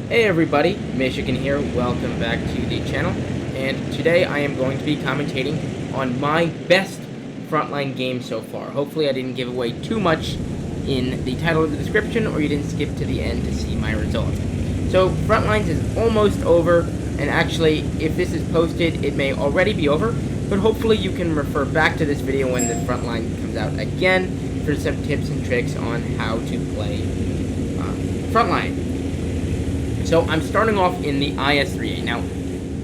Hey everybody, Michigan here, welcome back to the channel, and today I am going to be commentating on my best Frontline game so far. Hopefully I didn't give away too much in the title of the description, or you didn't skip to the end to see my results. So Frontlines is almost over, and actually if this is posted it may already be over, but hopefully you can refer back to this video when the Frontline comes out again for some tips and tricks on how to play Frontline. So I'm starting off in the IS-3A. Now,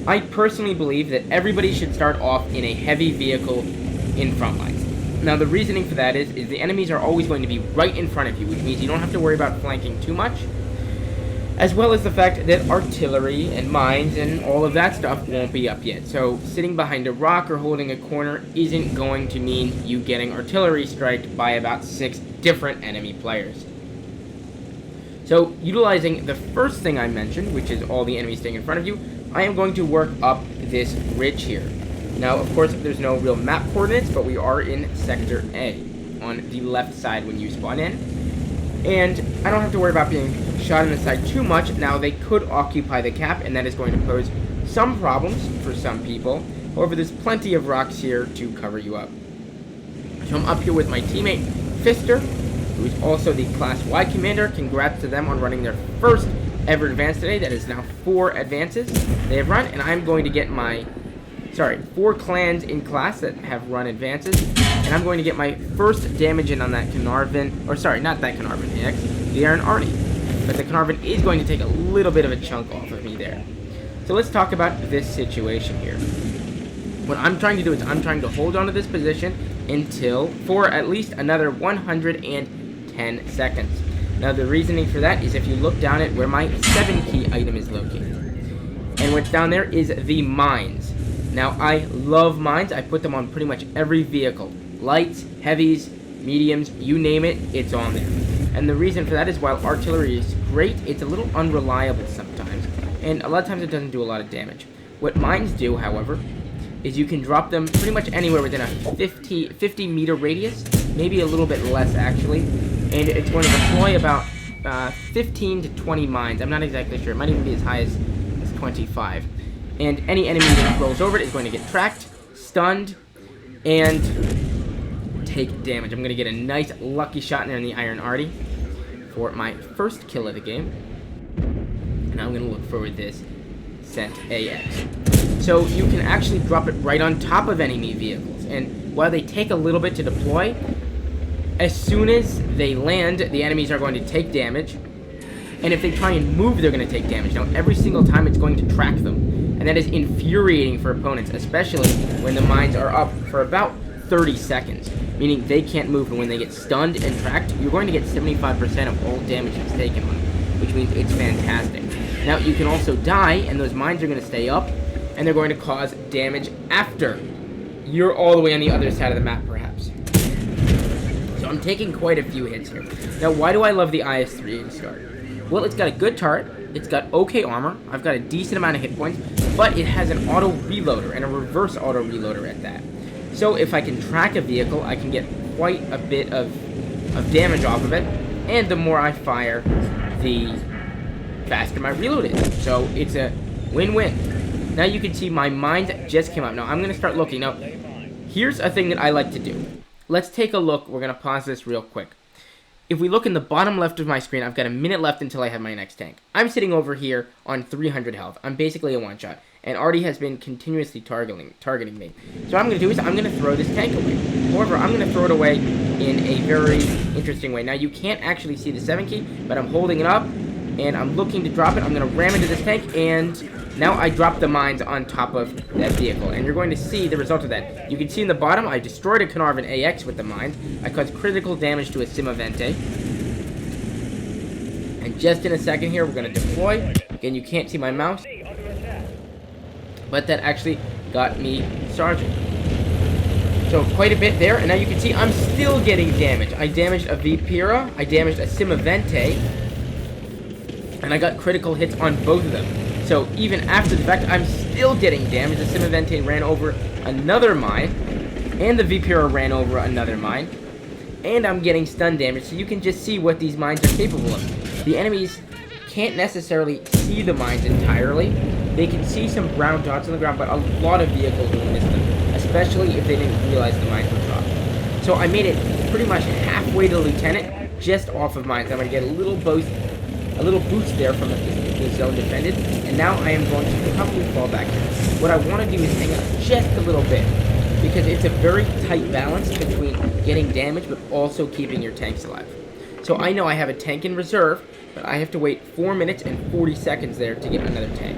I personally believe that everybody should start off in a heavy vehicle in Frontlines. Now, the reasoning for that is the enemies are always going to be right in front of you, which means you don't have to worry about flanking too much, as well as the fact that artillery and mines and all of that stuff won't be up yet. So sitting behind a rock or holding a corner isn't going to mean you getting artillery striked by about 6 different enemy players. So, utilizing the first thing I mentioned, which is all the enemies staying in front of you, I am going to work up this ridge here. Now, of course, there's no real map coordinates, but we are in Sector A, on the left side when you spawn in. And I don't have to worry about being shot in the side too much. Now, they could occupy the cap, and that is going to pose some problems for some people. However, there's plenty of rocks here to cover you up. So I'm up here with my teammate, Fister, who is also the Class Y commander. Congrats to them on running their first ever advance today. That is now 4 advances they have run, and I'm going to get my, 4 clans in class that have run advances, and I'm going to get my first damage in on that Carnarvon, or sorry, not that Carnarvon AX, the Iron Arnie. But the Carnarvon is going to take a little bit of a chunk off of me there. So let's talk about this situation here. What I'm trying to do is I'm trying to hold on to this position for at least another 110 seconds. Now the reasoning for that is if you look down at where my 7 key item is located, and what's down there is the mines. Now I love mines. I put them on pretty much every vehicle. Lights, heavies, mediums, you name it, it's on there. And the reason for that is while artillery is great, it's a little unreliable sometimes, and a lot of times it doesn't do a lot of damage. What mines do, however, is you can drop them pretty much anywhere within a 50 meter radius, maybe a little bit less actually, and it's going to deploy about 15 to 20 mines. I'm not exactly sure. It might even be as high as 25. And any enemy that rolls over it is going to get tracked, stunned, and take damage. I'm going to get a nice lucky shot in there in the Iron Artie for my first kill of the game. And I'm going to look for this Cent AX. So you can actually drop it right on top of enemy vehicles. And while they take a little bit to deploy, as soon as they land, the enemies are going to take damage, and if they try and move, they're going to take damage. Now, every single time it's going to track them, and that is infuriating for opponents, especially when the mines are up for about 30 seconds, meaning they can't move, and when they get stunned and tracked, you're going to get 75% of all damage that's taken on them, which means it's fantastic. Now, you can also die, and those mines are going to stay up, and they're going to cause damage after you're all the way on the other side of the map, perhaps. So I'm taking quite a few hits here. Now, why do I love the IS-3A to start? Well, it's got a good turret, it's got okay armor, I've got a decent amount of hit points, but it has an auto reloader, and a reverse auto reloader at that. So if I can track a vehicle, I can get quite a bit of damage off of it, and the more I fire, the faster my reload is. So it's a win-win. Now you can see my mines just came out. Now I'm going to start looking. Now, here's a thing that I like to do. Let's take a look. We're going to pause this real quick. If we look in the bottom left of my screen, I've got a minute left until I have my next tank. I'm sitting over here on 300 health. I'm basically a one-shot, and Artie has been continuously targeting me. So what I'm going to do is I'm going to throw this tank away. However, I'm going to throw it away in a very interesting way. Now, you can't actually see the 7 key, but I'm holding it up, and I'm looking to drop it. I'm going to ram into this tank, and now I drop the mines on top of that vehicle, and you're going to see the result of that. You can see in the bottom, I destroyed a Carnarvon AX with the mines. I caused critical damage to a Simavente. And just in a second here, we're going to deploy. Again, you can't see my mouse, but that actually got me Sergeant. So quite a bit there, and now you can see I'm still getting damage. I damaged a Vipera, I damaged a Simavente, and I got critical hits on both of them. So even after the fact, I'm still getting damage. The Simavente ran over another mine, and the Vipera ran over another mine, and I'm getting stun damage. So you can just see what these mines are capable of. The enemies can't necessarily see the mines entirely. They can see some brown dots on the ground, but a lot of vehicles will miss them, especially if they didn't realize the mines were dropped. So I made it pretty much halfway to Lieutenant, just off of mines. I'm going to get a little boost there from the zone defended, and now I am going to probably fall back here. What I want to do is hang out just a little bit, because it's a very tight balance between getting damage but also keeping your tanks alive. So I know I have a tank in reserve, but I have to wait 4 minutes and 40 seconds there to get another tank.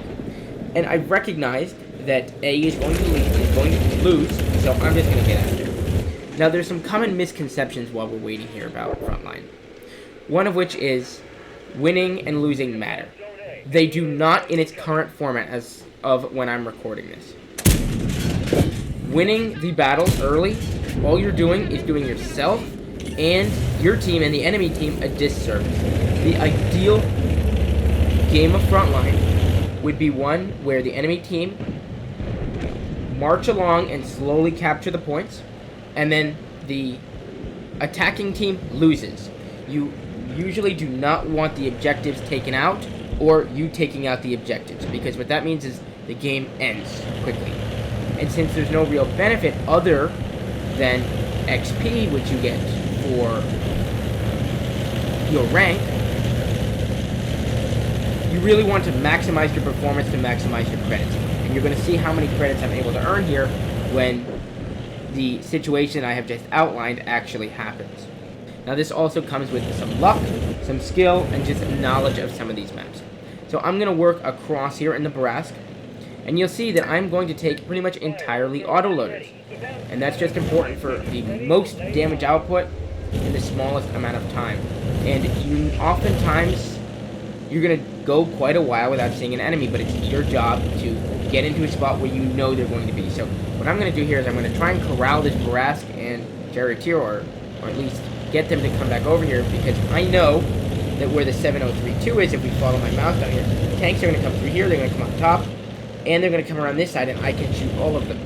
And I recognized that A is going to lose, so I'm just going to get out of there. Now, there's some common misconceptions while we're waiting here about Frontline. One of which is winning and losing matter. They do not in its current format as of when I'm recording this. Winning the battle early, all you're doing is doing yourself and your team and the enemy team a disservice. The ideal game of Frontline would be one where the enemy team march along and slowly capture the points, and then the attacking team loses. You usually do not want the objectives taken out or you taking out the objectives, because what that means is the game ends quickly. And since there's no real benefit other than XP, which you get for your rank, you really want to maximize your performance to maximize your credits. And you're going to see how many credits I'm able to earn here when the situation I have just outlined actually happens. Now this also comes with some luck, some skill, and just knowledge of some of these maps. So I'm going to work across here in Nebraska, and you'll see that I'm going to take pretty much entirely autoloaders. And that's just important for the most damage output in the smallest amount of time. And oftentimes, you're going to go quite a while without seeing an enemy, but it's your job to get into a spot where you know they're going to be. So what I'm going to do here is I'm going to try and corral this Barask and Charioteer, or at least get them to come back over here, because I know that where the 7032 is, if we follow my mouse down here, tanks are going to come through here, they're going to come up top, and they're going to come around this side, and I can shoot all of them.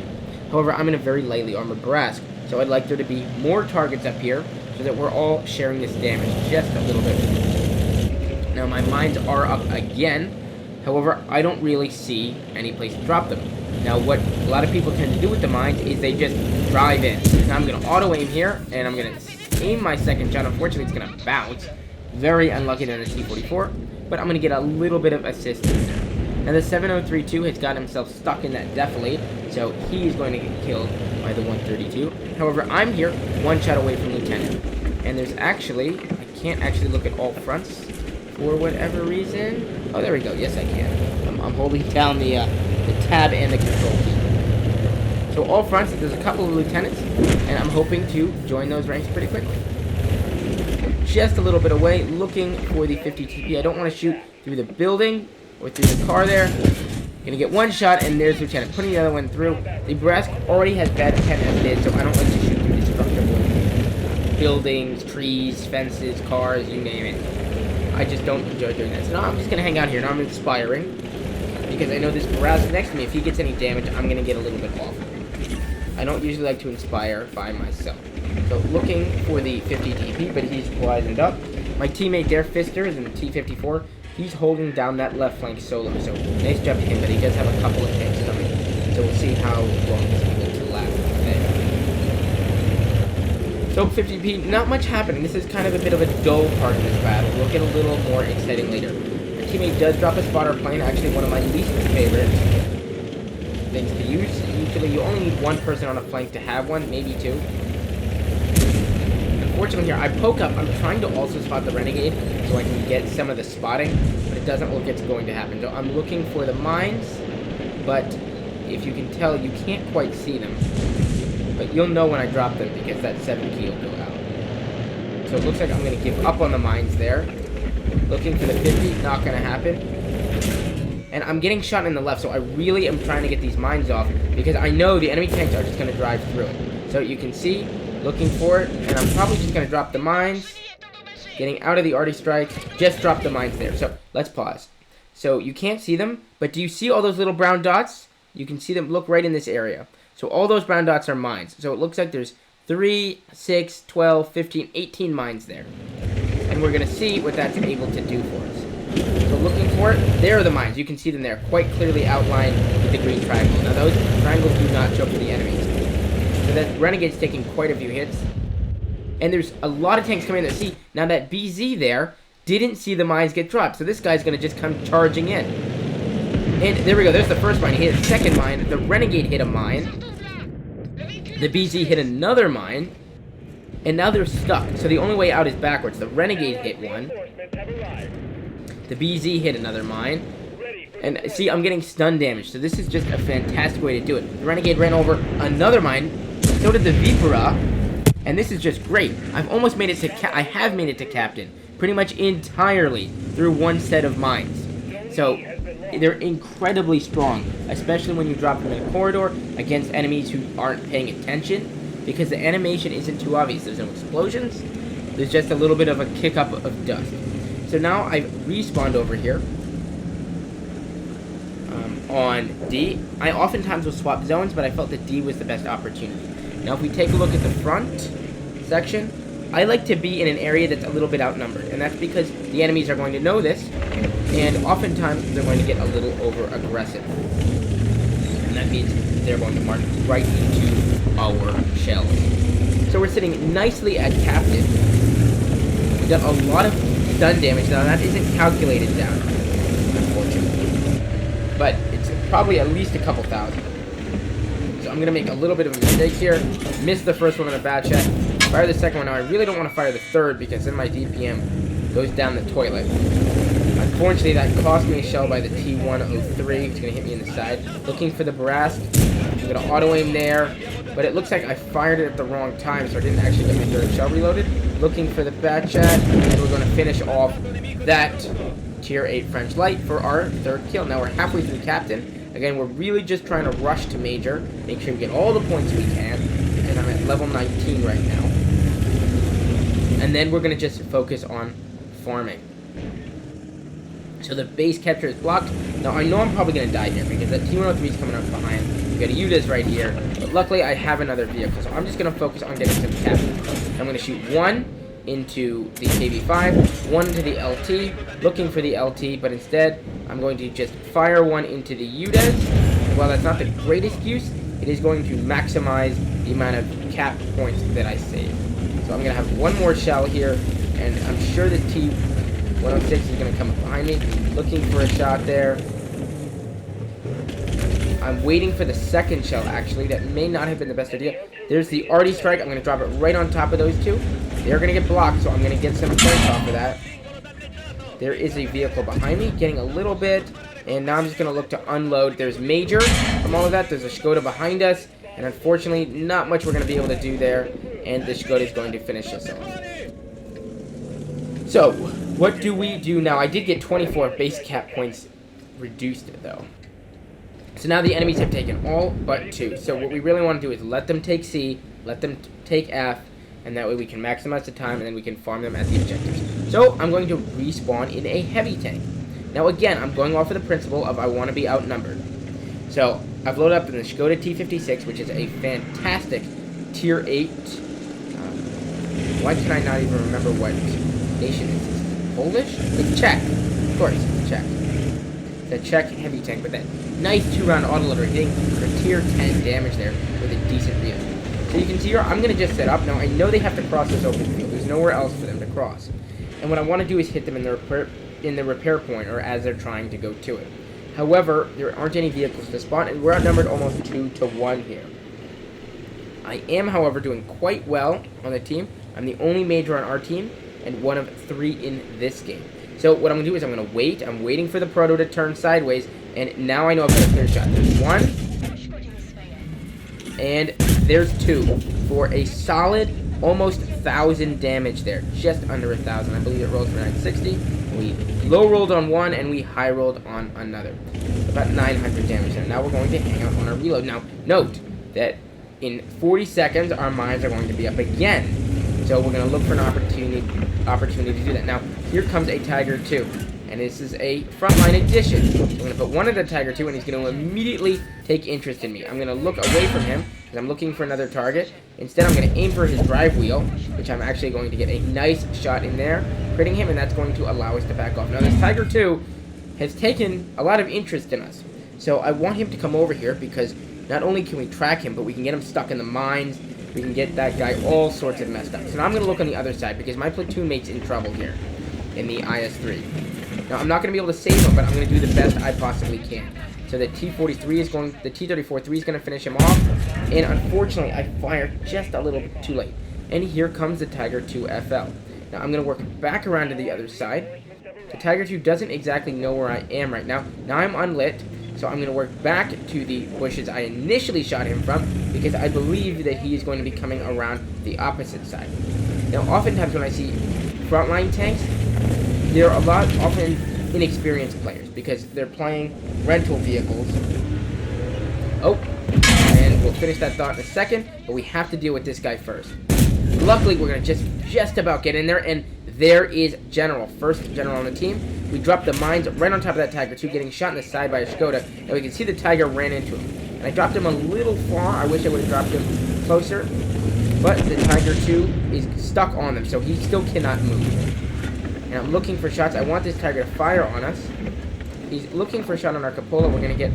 However, I'm in a very lightly armored Barask, so I'd like there to be more targets up here, so that we're all sharing this damage just a little bit. Now, my mines are up again. However, I don't really see any place to drop them. Now, what a lot of people tend to do with the mines is they just drive in. Now, I'm going to auto-aim here, and I'm going to aim my second shot. Unfortunately, it's going to bounce. Very unlucky than a T-44, but I'm going to get a little bit of assistance there. Now, the 7032 has got himself stuck in that defilade, so he's going to get killed by the 132. However, I'm here, one shot away from Lieutenant. And there's actually, I can't actually look at all fronts for whatever reason. Oh, there we go. Yes, I can. I'm holding down the tab and the control key. So all fronts, there's a couple of lieutenants, and I'm hoping to join those ranks pretty quickly. Just a little bit away, looking for the 50 TP. I don't want to shoot through the building or through the car there. Gonna get one shot, and there's Lieutenant. Putting the other one through. The Barask already has bad intent as it is, so I don't like to shoot through destructible buildings, trees, fences, cars, you name it. I just don't enjoy doing that. So now I'm just gonna hang out here. Now I'm inspiring, because I know this Barask next to me, if he gets any damage, I'm gonna get a little bit off. I don't usually like to inspire by myself. So looking for the 50 DP, but he's wizened up. My teammate there, Fister, is in the T-54. He's holding down that left flank solo. So nice job to him, but he does have a couple of tanks coming. So we'll see how long he's able to last there. So 50p, not much happening. This is kind of a bit of a dull part of this battle. We'll get a little more exciting later. My teammate does drop a spotter plane, actually one of my least favorite things to use. Usually you only need one person on a flank to have one, maybe two. Unfortunately here, I poke up. I'm trying to also spot the Renegade so I can get some of the spotting, but it doesn't look like it's going to happen. So I'm looking for the mines, but if you can tell, you can't quite see them. But you'll know when I drop them because that 7 key will go out. So it looks like I'm going to give up on the mines there. Looking for the 50, not going to happen. And I'm getting shot in the left, so I really am trying to get these mines off because I know the enemy tanks are just going to drive through it. So you can see, looking for it, and I'm probably just going to drop the mines. Getting out of the arty strike, just drop the mines there. So let's pause. So you can't see them, but do you see all those little brown dots? You can see them, look right in this area. So all those brown dots are mines. So it looks like there's 3, 6, 12, 15, 18 mines there. And we're going to see what that's able to do for us. So looking for it. There are the mines. You can see them there, quite clearly outlined with the green triangle. Now those triangles do not show up for the enemies. So that Renegade's taking quite a few hits. And there's a lot of tanks coming in there. See, now that BZ there didn't see the mines get dropped. So this guy's going to just come charging in. And there we go. There's the first mine. He hit a second mine. The Renegade hit a mine. The BZ hit another mine. And now they're stuck. So the only way out is backwards. The Renegade hit one. The BZ hit another mine. And see, I'm getting stun damage. So this is just a fantastic way to do it. The Renegade ran over another mine. So did the Vipera. And this is just great. I've almost made it to I have made it to Captain. Pretty much entirely through one set of mines. So they're incredibly strong. Especially when you drop them in a corridor against enemies who aren't paying attention. Because the animation isn't too obvious. There's no explosions. There's just a little bit of a kick up of dust. So now I've respawned over here. On D. I oftentimes will swap zones, but I felt that D was the best opportunity. Now if we take a look at the front section, I like to be in an area that's a little bit outnumbered. And that's because the enemies are going to know this, and oftentimes they're going to get a little over-aggressive. And that means they're going to march right into our shells. So we're sitting nicely at Captain. We've done a lot of stun damage. Now that isn't calculated down, unfortunately. But it's probably at least a couple thousand. So I'm going to make a little bit of a mistake here. Miss the first one on a bad check. Fire the second one. Now I really don't want to fire the third because then my DPM goes down the toilet. Unfortunately, that cost me a shell by the T-103. It's going to hit me in the side. Looking for the Brast. I'm going to auto-aim there. But it looks like I fired it at the wrong time, so I didn't actually get my third shell reloaded. Looking for the bad chat. And we're going to finish off that Tier 8 French Light for our third kill. Now we're halfway through Captain. Again, we're really just trying to rush to Major. Make sure we get all the points we can. Because I'm at level 19 right now. And then we're going to just focus on farming. So the base capture is blocked. Now I know I'm probably going to die here because that T-103 is coming up behind. We got a UDAS right here. But luckily I have another vehicle. So I'm just going to focus on getting some capture. I'm going to shoot one into the KV-5, one into the LT, looking for the LT, but instead I'm going to just fire one into the UDAS. And while that's not the greatest use, it is going to maximize the amount of cap points that I save. So I'm going to have one more shell here, and I'm sure the T-106 is going to come up behind me, looking for a shot there. I'm waiting for the second shell, actually. That may not have been the best idea. There's the Arty Strike. I'm going to drop it right on top of those two. They're going to get blocked, so I'm going to get some points off of that. There is a vehicle behind me, getting a little bit. And now I'm just going to look to unload. There's Major from all of that. There's a Skoda behind us. And unfortunately, not much we're going to be able to do there. And the Skoda is going to finish us off. So, what do we do now? I did get 24 base cap points reduced, though. So now the enemies have taken all but 2. So what we really want to do is let them take C, let them take F, and that way we can maximize the time, and then we can farm them as the objectives. So I'm going to respawn in a heavy tank. Now again, I'm going off of the principle of I want to be outnumbered. So I've loaded up in the Skoda T56, which is a fantastic Tier 8. Why can I not even remember what nation it is? Polish? It's Czech. Of course, it's Czech. It's a Czech heavy tank with that nice 2-round autoloader hitting for Tier 10 damage there with a decent vehicle. So you can see here, I'm going to just set up. Now, I know they have to cross this open field. There's nowhere else for them to cross. And what I want to do is hit them in the repair point, or as they're trying to go to it. However, there aren't any vehicles to spawn, and we're outnumbered almost 2-to-1 here. I am, however, doing quite well on the team. I'm the only Major on our team, and one of 3 in this game. So what I'm going to do is I'm going to wait. I'm waiting for the Proto to turn sideways, and now I know I've got a clear shot. There's 1, and there's 2 for a solid almost 1,000 damage there. Just under 1,000. I believe it rolls for 960. We low rolled on one, and we high rolled on another. About 900 damage there. Now we're going to hang out on our reload. Now, note that in 40 seconds, our mines are going to be up again. So we're going to look for an opportunity to do that. Now, here comes a Tiger 2. And this is a Frontline edition. So I'm going to put one of the Tiger 2, and he's going to immediately take interest in me. I'm going to look away from him, because I'm looking for another target. Instead, I'm going to aim for his drive wheel, which I'm actually going to get a nice shot in there, critting him, and that's going to allow us to back off. Now, this Tiger 2 has taken a lot of interest in us. So I want him to come over here because not only can we track him, but we can get him stuck in the mines. We can get that guy all sorts of messed up. So now I'm going to look on the other side because my platoon mate's in trouble here in the IS-3. Now I'm not going to be able to save him, but I'm going to do the best I possibly can. So the T-43 is going, the T-34-3 is going to finish him off, and unfortunately I fired just a little bit too late. And here comes the Tiger II FL. Now I'm going to work back around to the other side. The Tiger II doesn't exactly know where I am right now. Now I'm unlit, so I'm going to work back to the bushes I initially shot him from, because I believe that he is going to be coming around the opposite side. Now oftentimes when I see frontline tanks, they're often inexperienced players because they're playing rental vehicles. Oh, and we'll finish that thought in a second, but we have to deal with this guy first. Luckily, we're going to just about get in there, and there is General, first General on the team. We dropped the mines right on top of that Tiger II, getting shot in the side by a Skoda, and we can see the Tiger ran into him. And I dropped him a little far. I wish I would have dropped him closer, but the Tiger II is stuck on them, so he still cannot move. And I'm looking for shots. I want this Tiger to fire on us. He's looking for a shot on our cupola. We're going to get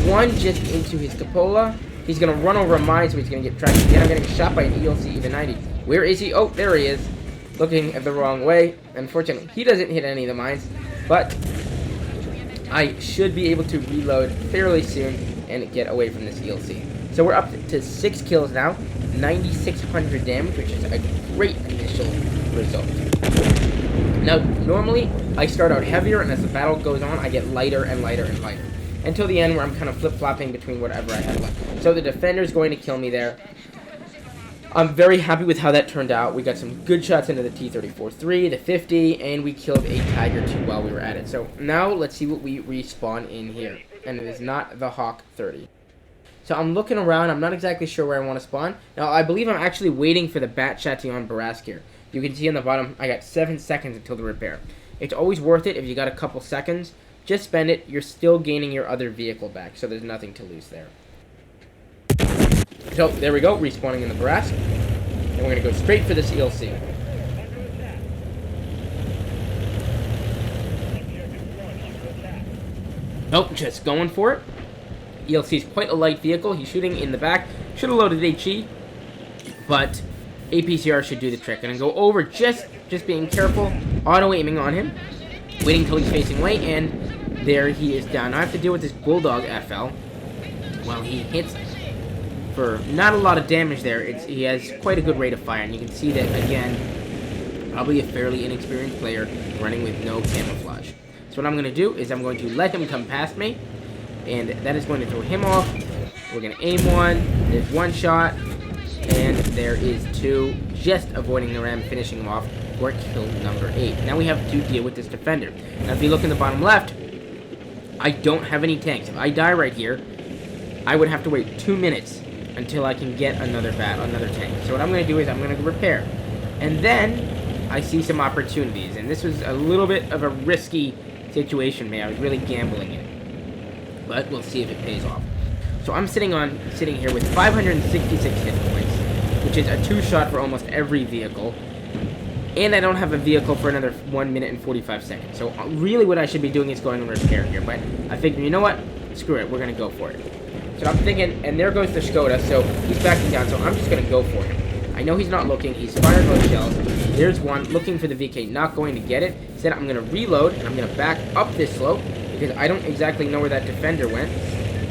one just into his cupola. He's going to run over a mine, so he's going to get tracked again. I'm getting shot by an ELC even 90. Where is he? Oh, there he is. Looking at the wrong way. Unfortunately, he doesn't hit any of the mines, but I should be able to reload fairly soon and get away from this ELC. So we're up to 6 kills now, 9,600 damage, which is a great initial result. Now, normally, I start out heavier, and as the battle goes on, I get lighter and lighter and lighter. Until the end, where I'm kind of flip-flopping between whatever I have left. So the defender's going to kill me there. I'm very happy with how that turned out. We got some good shots into the T-34-3, the 50, and we killed a Tiger II while we were at it. So now, let's see what we respawn in here. And it is not the Hawk 30. So I'm looking around. I'm not exactly sure where I want to spawn. Now, I believe I'm actually waiting for the Bat Chatillon Barask here. You can see on the bottom, I got 7 seconds until the repair. It's always worth it if you got a couple seconds. Just spend it. You're still gaining your other vehicle back, so there's nothing to lose there. So, there we go, respawning in the Barask. And we're going to go straight for this ELC. Nope, just going for it. ELC is quite a light vehicle. He's shooting in the back. Should have loaded HE, but APCR should do the trick. And I go over, just being careful, auto-aiming on him, waiting until he's facing away, and there he is down. Now I have to deal with this Bulldog FL. Well, he hits for not a lot of damage there. He has quite a good rate of fire, and you can see that, again, probably a fairly inexperienced player running with no camouflage. So what I'm going to do is I'm going to let him come past me, and that is going to throw him off. We're going to aim one. There's one shot. And there is 2, just avoiding the ram, finishing him off for kill number 8. Now we have to deal with this defender. Now if you look in the bottom left, I don't have any tanks. If I die right here, I would have to wait 2 minutes until I can get another tank. So what I'm going to do is I'm going to repair. And then I see some opportunities. And this was a little bit of a risky situation for me. I was really gambling it. But we'll see if it pays off. So I'm sitting here with 566 hit points, which is a 2-shot for almost every vehicle. And I don't have a vehicle for another 1 minute and 45 seconds. So really what I should be doing is going to repair here. But I figured, you know what? Screw it. We're going to go for it. So I'm thinking, and there goes the Skoda. So he's backing down. So I'm just going to go for him. I know he's not looking. He's firing those shells. There's one looking for the VK. Not going to get it. Instead, I'm going to reload. And I'm going to back up this slope because I don't exactly know where that defender went.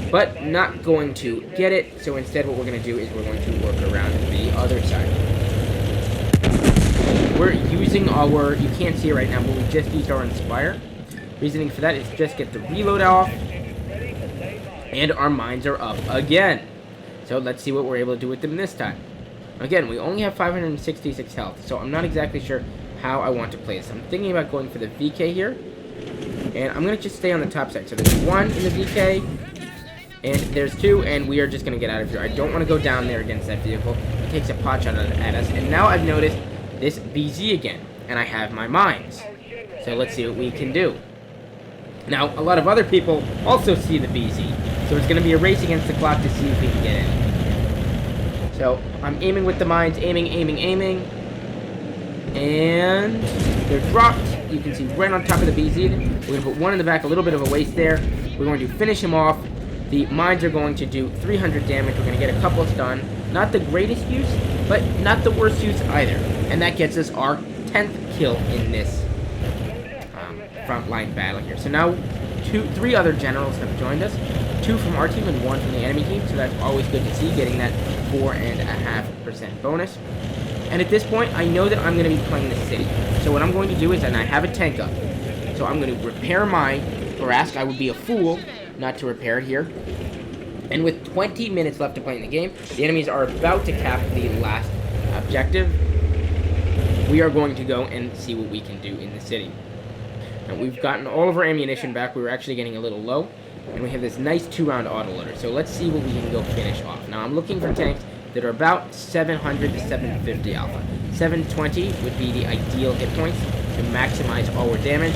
But not going to get it, so instead what we're going to do is we're going to work around the other side. We're using our, you can't see it right now, but we just used our Inspire. Reasoning for that is just get the reload off, and our mines are up again. So let's see what we're able to do with them this time. Again, we only have 566 health, so I'm not exactly sure how I want to play this. I'm thinking about going for the VK here, and I'm going to just stay on the top side. So there's 1 in the VK, and there's 2, and we are just going to get out of here. I don't want to go down there against that vehicle. It takes a pot shot at us. And now I've noticed this BZ again, and I have my mines. So let's see what we can do. Now, a lot of other people also see the BZ, so it's going to be a race against the clock to see if we can get in. So I'm aiming with the mines, aiming. And they're dropped. you can see right on top of the BZ. We're going to put one in the back, a little bit of a waste there. We're going to finish him off. The mines are going to do 300 damage. We're going to get a couple stun. Not the greatest use, but not the worst use either. And that gets us our 10th kill in this frontline battle here. So now 3 other generals have joined us. 2 from our team and 1 from the enemy team. So that's always good to see, getting that 4.5% bonus. And at this point, I know that I'm going to be playing the city. So what I'm going to do is, and I have a tank up, so I'm going to repair my Barask. I would be a fool not to repair it here. And with 20 minutes left to play in the game, the enemies are about to cap the last objective. We are going to go and see what we can do in the city. Now, we've gotten all of our ammunition back. We were actually getting a little low. And we have this nice 2-round autoloader. So let's see what we can go finish off. Now, I'm looking for tanks that are about 700 to 750 alpha. 720 would be the ideal hit points to maximize all our damage.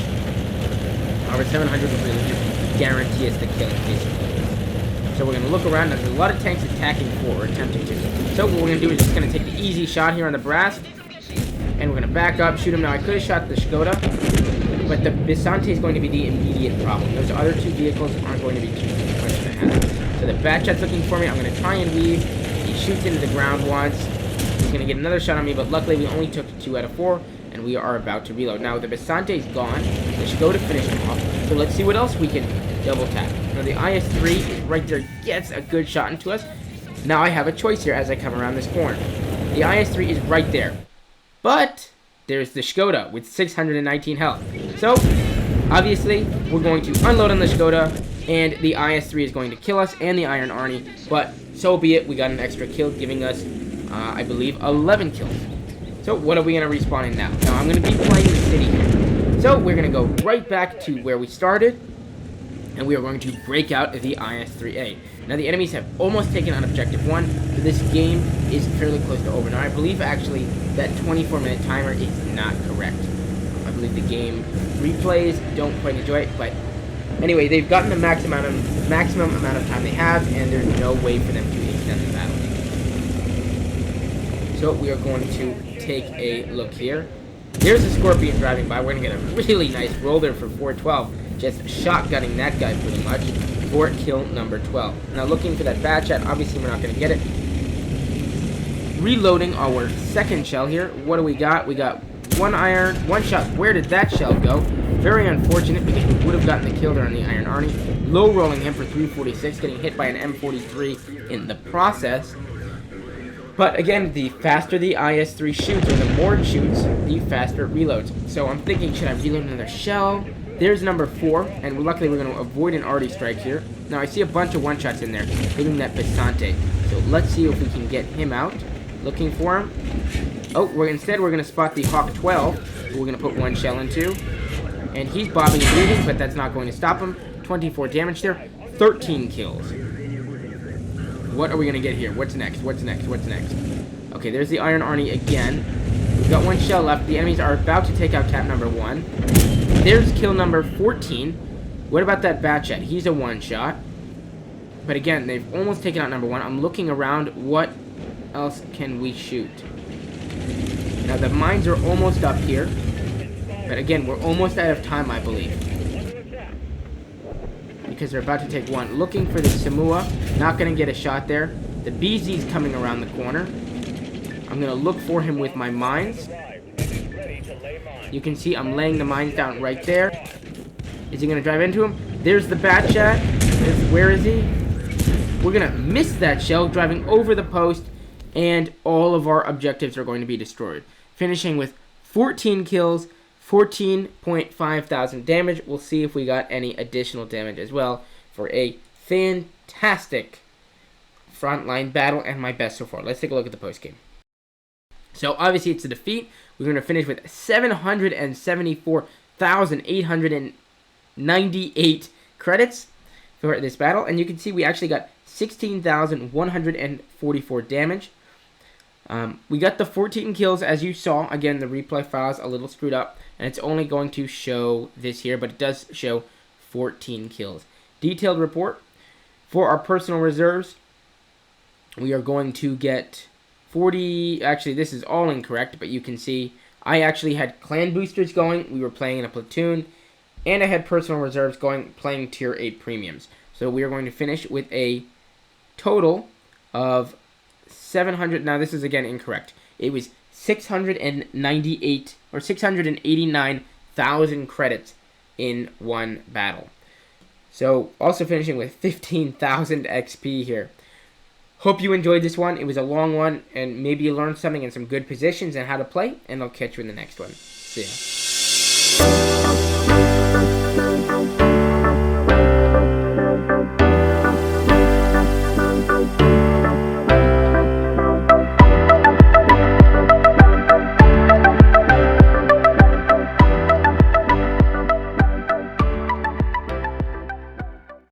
However, 700 would really just guarantee us the kill in case of it. So we're going to look around. Now, there's a lot of tanks attacking for or attempting to. So what we're going to do is just going to take the easy shot here on the Barask. And we're going to back up, shoot him. Now, I could have shot the Skoda, but the Bisante is going to be the immediate problem. Those other 2 vehicles aren't going to be too much of a hazard. So the Batchat's looking for me. I'm going to try and weave. He shoots into the ground once. He's going to get another shot on me, but luckily we only took 2 out of 4, and we are about to reload. Now, the Bisante is gone. The Skoda finished him off. So let's see what else we can double tap. Now, the IS-3 is right there. Gets a good shot into us. Now, I have a choice here as I come around this corner. The IS-3 is right there. But there's the Skoda with 619 health. So, obviously, we're going to unload on the Skoda, and the IS-3 is going to kill us, and the Iron Arnie. But so be it. We got an extra kill, giving us, I believe, 11 kills. So, what are we going to respawn in now? Now, I'm going to be playing the city here. So, we're going to go right back to where we started, and we are going to break out the IS-3A. Now, the enemies have almost taken on Objective 1, so this game is fairly close to over. Now, I believe, actually, that 24-minute timer is not correct. I believe the game replays don't quite enjoy it, but anyway, they've gotten the maximum amount of time they have, and there's no way for them to extend the battle. So, we are going to take a look here. There's a Scorpion driving by. We're going to get a really nice roll there for 412. Just shotgunning that guy pretty much for kill number 12. Now looking for that Batchat. Obviously we're not going to get it. Reloading our second shell here. What do we got? We got 1 iron, 1 shot. Where did that shell go? Very unfortunate because we would have gotten the kill there on the Iron Arnie. Low rolling him for 346, getting hit by an M43 in the process. But again, the faster the IS-3 shoots, or the more it shoots, the faster it reloads. So I'm thinking, should I reload another shell? There's number 4, and luckily we're going to avoid an arty strike here. Now I see a bunch of one-shots in there, hitting that Bisante. So let's see if we can get him out. Looking for him. Oh, instead we're going to spot the Hawk 12, who we're going to put 1 shell into. And he's bobbing and weaving, but that's not going to stop him. 24 damage there, 13 kills. What are we going to get here? What's next? What's next? What's next? Okay, there's the Iron Arnie again. We've got 1 shell left. The enemies are about to take out cap number 1. There's kill number 14. What about that Batchat? He's a 1-shot. But again, they've almost taken out number 1. I'm looking around. What else can we shoot? Now, the mines are almost up here. But again, we're almost out of time, I believe. Because they're about to take 1. Looking for the Samua. Not going to get a shot there. The BZ's coming around the corner. I'm going to look for him with my mines. You can see I'm laying the mines down right there. Is he going to drive into him? There's the Batchat. Where is he? We're going to miss that shell, driving over the post, and all of our objectives are going to be destroyed. Finishing with 14 kills, 14.5 thousand damage. We'll see if we got any additional damage as well for a fantastic frontline battle and my best so far. Let's take a look at the post game. So obviously it's a defeat. We're going to finish with 774,898 credits for this battle. And you can see we actually got 16,144 damage. We got the 14 kills, as you saw. Again, the replay file is a little screwed up, and it's only going to show this here, but it does show 14 kills. Detailed report. For our personal reserves, we are going to get 40... Actually, this is all incorrect, but you can see I actually had clan boosters going. We were playing in a platoon. And I had personal reserves going, playing tier 8 premiums. So we are going to finish with a total of 700. Now this is again incorrect. It was 698 or 689,000 credits in one battle. So also finishing with 15,000 XP here. Hope you enjoyed this one. It was a long one, and maybe you learned something in some good positions and how to play, and I'll catch you in the next one. See ya.